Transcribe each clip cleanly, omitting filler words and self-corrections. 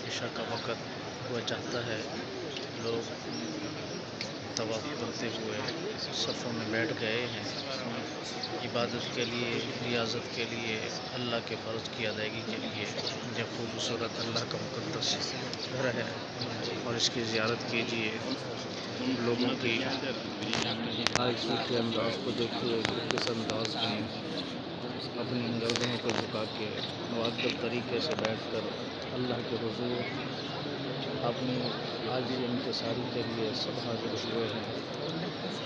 عشاء کا وقت ہوا چاہتا ہے، لوگ طواف کرتے ہوئے صفوں میں بیٹھ گئے ہیں عبادت کے لیے، ریاضت کے لیے، اللہ کے فرض کی ادائیگی کے لیے۔ یہ خوبصورت اللہ کا مقدس گھر ہے اور اس کی زیارت کیجیے۔ لوگوں کی آہستہ کے انداز کو دیکھیے کہ کس انداز میں اپنی گردنوں کو جھکا کے مؤدب طریقے سے بیٹھ کر اللہ کے حضور اپنی عاجزی انکساری کے لیے سب حاضر ہوئے ہیں۔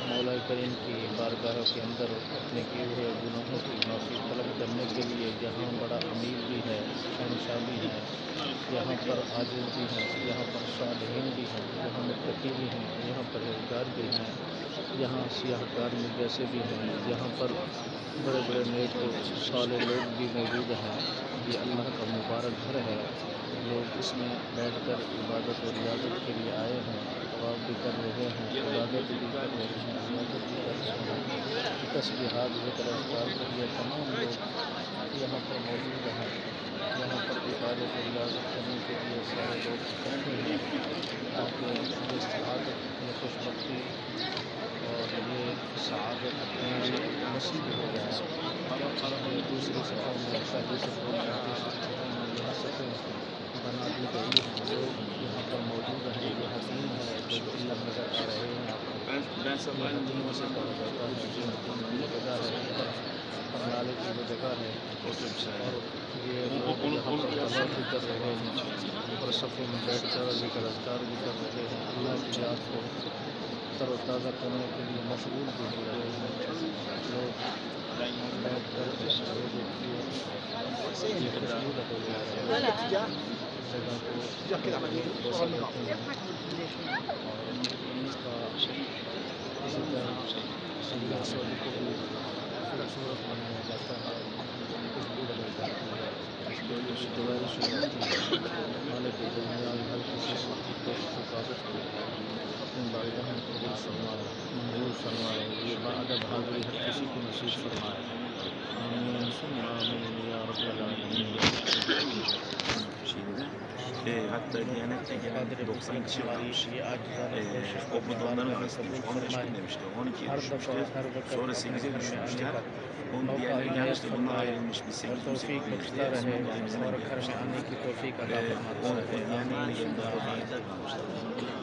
مولا کریم کی بارگاہ کے اندر اپنے کیے ہوئے گناہوں کی معافی طلب کرنے کے لیے یہاں بڑا امیر بھی ہے، شہنشاہ بھی ہے، یہاں پر عاجز بھی ہیں، یہاں پر صالحین بھی ہیں، یہاں متقی بھی ہیں، یہاں پرہیزگار بھی ہیں، یہاں سیاہ کار میں جیسے بھی ہیں، یہاں پر بڑے بڑے نیک و صالح لوگ بھی موجود ہیں۔ یہ اللہ کا مبارک گھر ہے، لوگ اس میں بیٹھ کر عبادت و ریاضت کے لیے آئے ہیں، طواف بھی کر رہے ہیں، عبادت بھی کر رہے ہیں، ریاضت بھی کر رہے ہیں، تسبیحات ذکر اذکار کے لیے تمام لوگ یہاں پر موجود ہیں۔ یہاں پر عبادت و ریاضت کرنے کے لیے سارے لوگ اکٹھے ہیں تاکہ یہ سعادت، یہ خوش بختی اور یہ سعادت نصیب ہو جائے۔ یہ دوسری صفوں میں، پہلی صفوں میں، تیسری صفوں میں یہاں صفیں بنا دی گئی ہیں، لوگ یہاں پر موجود ہیں۔ یہ حتیم ہے جو پلر نظر آ رہے ہیں آپ کو، یہ حتیم اسے کہا جاتا ہے۔ یہ حتیم کی جگہ ہے اوپر پرنالے کی وہ جگہ ہے، اور یہ لوگ یہاں پر طواف بھی کر رہے ہیں اور صفوں میں بیٹھ کر ذکر اذکار بھی کر رہے ہیں، اللہ کی یاد کو تر و تازہ کرنے کے لیے مشغول بھی ہو رہے ہیں۔ لوگ بیٹھ کر اس روزے کی یہ خوشبو رہے جا رہے ہیں، اس جگہ کو جیسے کہتے ہیں، اور اس کا اسی طرح اللہ سوری کو بھی خوبصورت بنایا جاتا ہے، خوشبو رہی جاتی ہے۔ اس کے لیے بھی گزارش ہو جاتی ہے مالک درمیان ہر کسی کی کوشش و کاوش کو اپنی بارگاہ میں قبول فرمائے، منظور فرمائے، یہ باادب حاضری ہر کسی کو نصیب فرمائے۔ آمین ثم آمین یا رب العالمین۔ Hatta Diyanet'te gelen قادر 90 بزرگ kişi ہماری varmış. یہ عاجزانہ کوشش کو اپنی O da onların بارگاہ میں arasındaymış. قبول 15 فرمائے۔ gün demişti, 12'ye ہر دفعہ düşmüştü. ہر وقت Sonra اپنے 8'e گھر میں آنے düşürmüşler. کا Onun موقع diğerleri عنایت gelmişti, bundan فرمائے ayrılmış bir اور 800 توفیق 800 بخشتا diye. رہے Osmanlı اور elimizden گھر میں gelmişti. آنے کی توفیق عطا فرماتا O رہے۔ diğerlerinin آمین ثم yerinde آمین۔ Dubai'de kalmışlar.